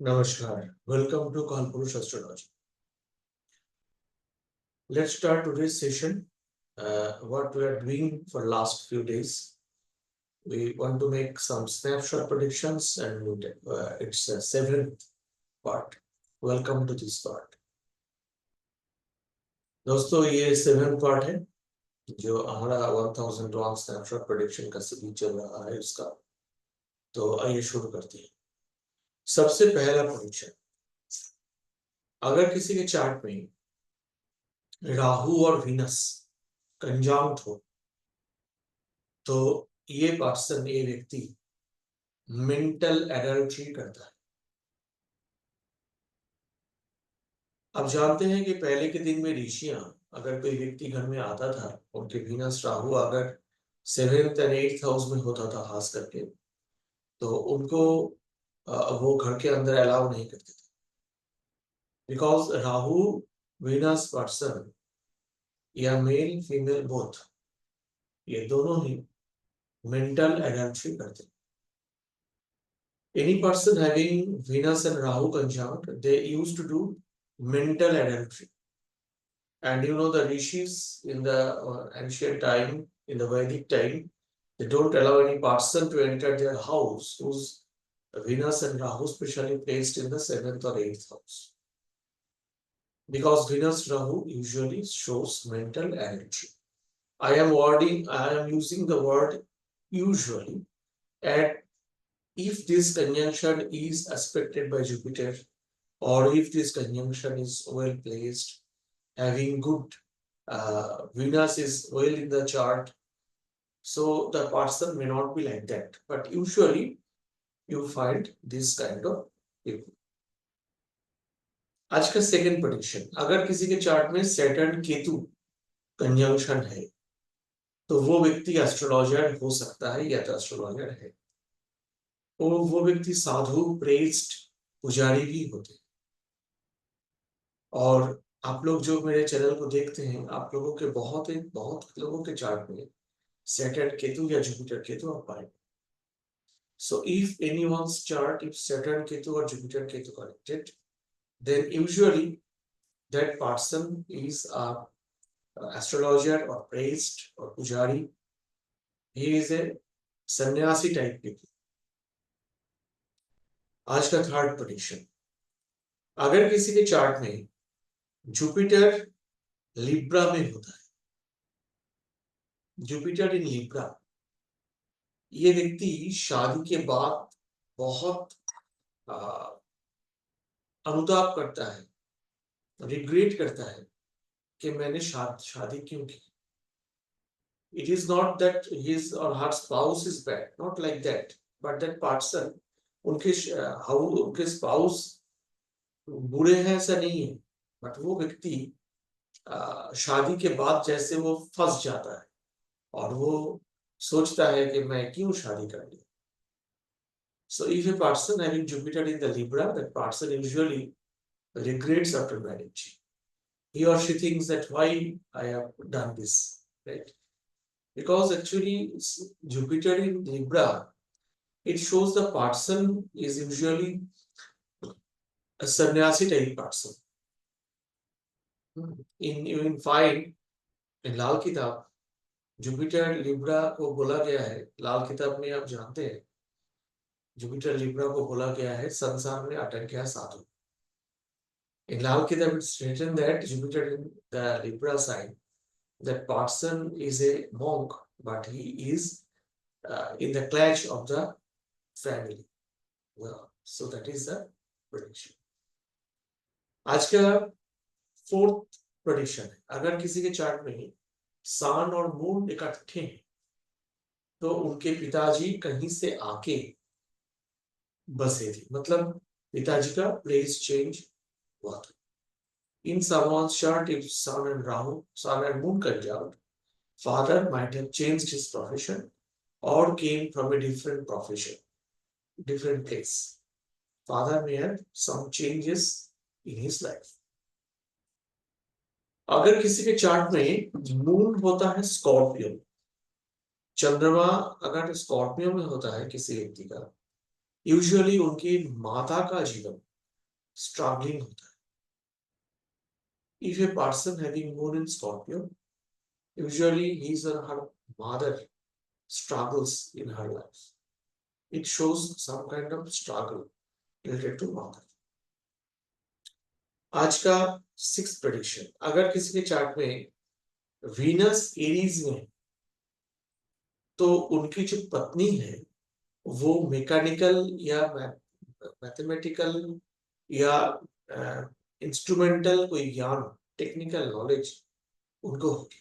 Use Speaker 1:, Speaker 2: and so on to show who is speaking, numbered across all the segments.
Speaker 1: Namaskar. Welcome to Kanpurush Astrology. Let's start today's session. What we are doing for last few days. We want to make some snapshot predictions, and it's the seventh part. Welcome to this part. दोस्तों ये seven part है जो हमारा 1001 snapshot prediction का series चल रहा है उसका। तो आइए शुरू करते हैं। सबसे पहला प्रेडिक्शन, अगर किसी के चार्ट में राहु और वीनस कंजांक्ट हो तो ये पर्सन, ये व्यक्ति मेंटल एडल्ट्री करता है। अब जानते हैं कि पहले के दिन में ऋषियां, अगर कोई व्यक्ति घर में आता था, उनके वीनस राहु अगर 7th और 8th हाउस में होता था खास करके, तो उनको वो घर के अंदर अलाउ नहीं करते थे। बिकॉज राहु वीनस पर्सन या मेल फीमेल बोथ, ये दोनों ही मेंटल एडल्ट्री करते हैं। Any person having Venus and Rahu conjunct, they used to do mental adultery. And you know, the rishis in the ancient time, in the Vedic time, they don't allow any person to enter their house whose Venus and Rahu specially placed in the 7th or 8th house. Because Venus Rahu usually shows mental adultery. I am using the word usually, and if this conjunction is aspected by Jupiter, or if this conjunction is well placed, having good Venus is well in the chart, so the person may not be like that. But usually you find this kind of people. आज का second prediction, अगर किसी के chart में Saturn Ketu conjunction है तो वो व्यक्ति एस्ट्रोलॉजर हो सकता है या तो एस्ट्रोलॉजर है। और वो व्यक्ति साधु, प्रेस्ट, पुजारी भी होते हैं। और आप लोग जो मेरे चैनल को देखते हैं, आप लोगों के बहुत लोगों के चार्ट में सैटर्न केतु या जुपिटर केतु आप पाएंगे। So if anyone's chart, if Saturn Ketu or Jupiter Ketu connected, then usually that person is a astrologer or priest or pujari. He is a sannyasi type people. आज का third prediction, अगर किसी के chart में Jupiter Libra में होता है, Jupiter in Libra, ये व्यक्ति शादी के बाद बहुत अनुताप करता है, रिग्रेट करता है कि मैंने शादी क्यों की। It is not that his or her spouse is bad, not like that, but that person, उनके स्पाउस बुरे हैं ऐसा नहीं है, बट वो व्यक्ति शादी के बाद जैसे वो फंस जाता है और वो सोचता है कि मैं क्यों शादी कर ली। So if a person having Jupiter in the Libra, that person usually regrets after marriage. He or she thinks that why I have done this, right? Because actually Jupiter in Libra, it shows the person is usually a sannyasi type person. In find in लाल किताब Jupiter Libra को बोला गया है। लाल किताब में आप जानते हैं जुपिटर लिब्रा को बोला गया है संसार में अटक गया साधु। In Lal Kitab it's written that Jupiter in the Libra sign, that person is a monk, but he is in the clash of the family. Well, so that is the prediction. आज का fourth prediction है, अगर किसी के chart में सन और moon इकट्ठे हैं तो उनके पिताजी कहीं से आके बसे थे, मतलब पिताजी का प्लेस चेंज हुआ था। In someone's chart, if Sun and Moon conjunct, father might have changed his profession or came from a different profession, different place. Father may have some changes in his life. अगर किसी के chart में moon होता है Scorpio, चंद्रमा अगर Scorpio में होता है किसी व्यक्ति का, यूजुअली उनकी माता का जीवन स्ट्रगलिंग होता है. If a person having moon in Scorpio, usually his or her mother struggles in her life. It shows some kind of struggle related to mother. आज का 6th प्रेडिक्शन, अगर किसी के चार्ट में वीनस एरीज में, तो उनकी जो पत्नी है वो मैकेनिकल या मैथमेटिकल या इंस्ट्रूमेंटल कोई ज्ञान, टेक्निकल नॉलेज उनको होगी.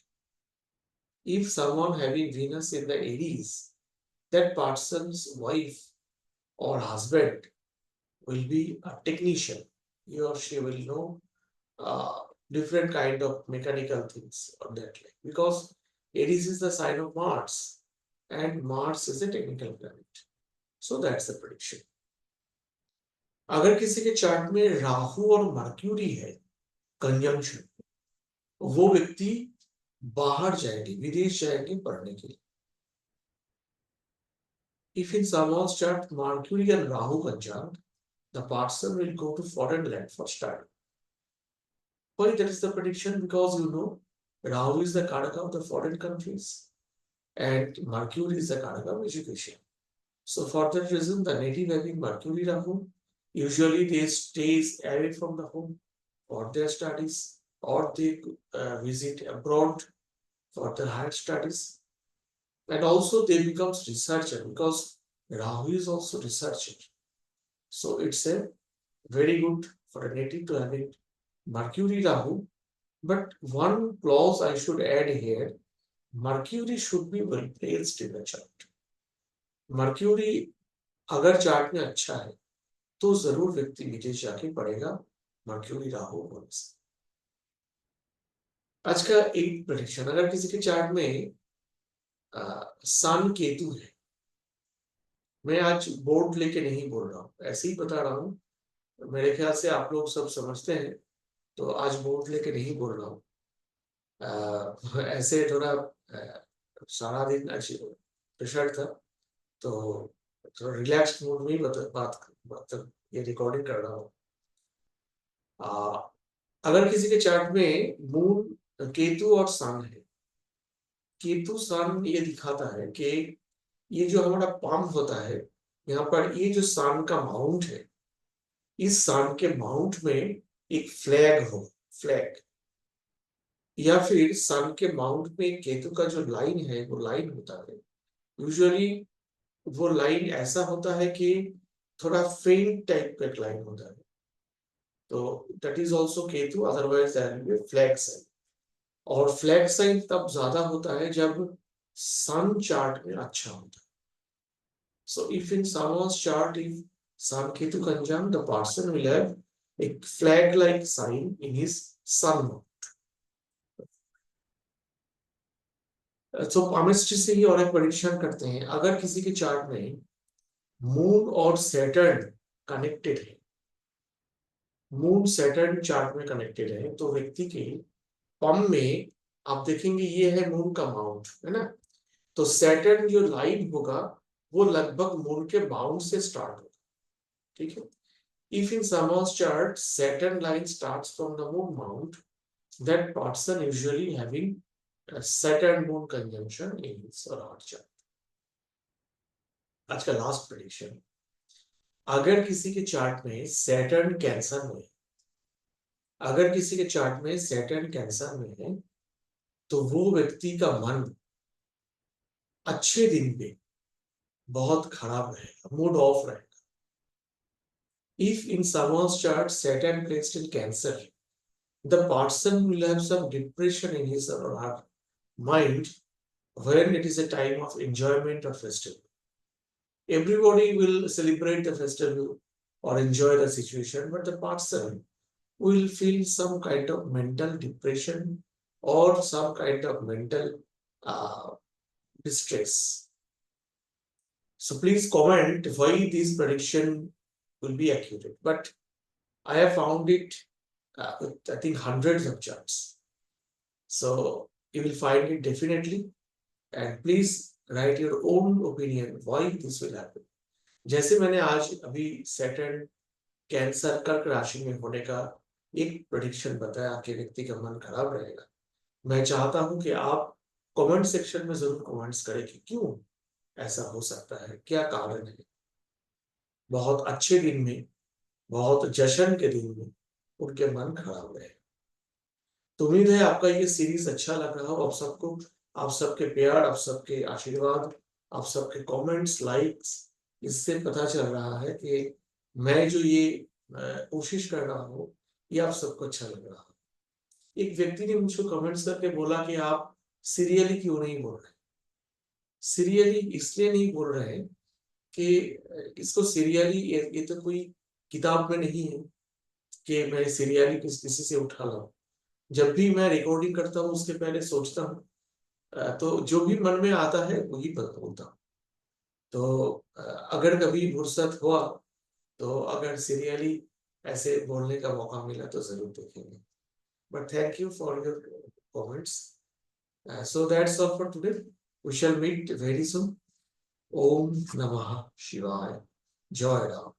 Speaker 1: If someone having Venus in the Aries, that person's wife or husband will be a technician. He or she will know different kind of mechanical things on that way. Because Aries is the sign of Mars, and Mars is a technical planet. So that's the prediction. अगर किसी के chart में राहु और mercury है conjunction, वो व्यक्ति बाहर जाएंगे, विदेश जाएंगे पढ़ने के लिए. If in someone's chart Mercury and Rahu conjunct, the person will go to foreign land for study. Why that is the prediction? Because you know Rahu is the Karaka of the foreign countries and Mercury is the Karaka of education. So for that reason, the native having Mercury Rahu, usually they stay away from the home for their studies, or they visit abroad for their higher studies. And also they become researcher, because Rahu is also researcher. So it's a very good for a native to having Mercury Rahu. But one clause I should add here, Mercury should be well placed in the chart. Mercury अगर chart में अच्छा है तो जरूर व्यक्ति विदेश जाके पढ़ेगा मर्क्यूरी राहु होने से. आज का एक प्रेडिक्शन, अगर किसी के चार्ट में सन केतु है, मैं आज बोर्ड लेके नहीं बोल रहा हूँ, ऐसे ही बता रहा हूँ, मेरे ख्याल से आप लोग सब समझते हैं, तो आज बोर्ड लेके नहीं बोल रहा हूँ. ऐसे थोड़ा सारा दिन अच्छी प्रेशर था, तो थोड़ा रिलैक्स मूड में ही बात ये रिकॉर्डिंग कर रहा हूँ. अगर किसी के चार्ट में मून केतु और सन है, केतु सन ये दिखाता है कि ये जो हमारा पाम होता है, यहाँ पर ये जो सन का माउंट है, इस सन के माउंट में एक फ्लैग हो, फ्लैग, या फिर सन के माउंट में केतु का जो लाइन है वो लाइन होता है. यूजुअली वो लाइन ऐसा होता है कि थोड़ा फेंट टाइप का लाइन होता है, तो that is also Ketu, otherwise that will be flag sign. और फ्लैग साइन तब ज्यादा होता है जब सन चार्ट में अच्छा होता है. So if in someone's chart, if Sun Ketu conjunct, the person will have a flag-like sign in his sun mount. So palmistry से ही और एक प्रेडिक्शन करते हैं, अगर किसी के चार्ट में मून और सैटर्न कनेक्टेड है, मून सैटर्न चार्ट में कनेक्टेड है, तो व्यक्ति के पम में आप देखेंगे ये है मून का माउंट, है ना, तो सैटर्न जो लाइन होगा वो लगभग मून के माउंट से स्टार्ट होगा. ठीक है. If in someone's chart Saturn line starts from the moon mount, that person usually having a Saturn moon conjunction in his or her chart. आज का लास्ट प्रेडिक्शन, अगर किसी के चार्ट में सैटर्न कैंसर में, अगर किसी के चार्ट में सैटर्न कैंसर में है, तो वो व्यक्ति का मन अच्छे दिन पे बहुत खराब रहेगा, मूड ऑफ रहेगा. If in someone's chart Saturn placed in Cancer, the person will have some depression in his or her mind when it is a time of enjoyment or festival. Everybody will celebrate the festival or enjoy the situation, but the person will feel some kind of mental depression or some kind of mental distress. So please comment why this prediction will be accurate. But I have found it with, I think, hundreds of charts. So you will find it definitely. And please write your own opinion why this will happen. जैसे मैंने आज अभी Saturn cancer कर्क राशि में होने का एक प्रेडिक्शन बताया, आपके व्यक्ति का मन खराब रहेगा। मैं चाहता हूं कि आप कमेंट सेक्शन में जरूर कमेंट्स करें कि क्यों ऐसा हो सकता है, क्या कारण है। बहुत अच्छे दिन में, बहुत जश्न के दिन में उनके मन खराब रहे। तो उम्मीद है आपका ये सीरीज अच्छा लग रहा हो आप सबको। आप सबके प्यार, आप सबके आशीर्वाद, आप सबके कमेंट्स, लाइक्स, इससे पता चल रहा है कि मैं जो ये कोशिश कर रहा हूँ ये आप सबको अच्छा लग रहा है। एक व्यक्ति ने मुझको कमेंट्स करके बोला कि आप सीरियली क्यों नहीं बोल रहे। सीरियली इसलिए नहीं बोल रहे कि इसको सीरियली, ये तो कोई किताब में नहीं है कि मैं सीरियली किसी से उठा लाऊं। जब भी मैं रिकॉर्डिंग करता हूँ उसके पहले सोचता हूँ, तो जो भी मन में आता है वही बोलता हूँ। तो अगर कभी फुर्सत हुआ तो अगर सीरियली ऐसे बोलने का मौका मिला तो जरूर देखेंगे। But thank you for your comments. So that's all for today. We shall meet very soon. Om Namah Shivaya. Joy Ram.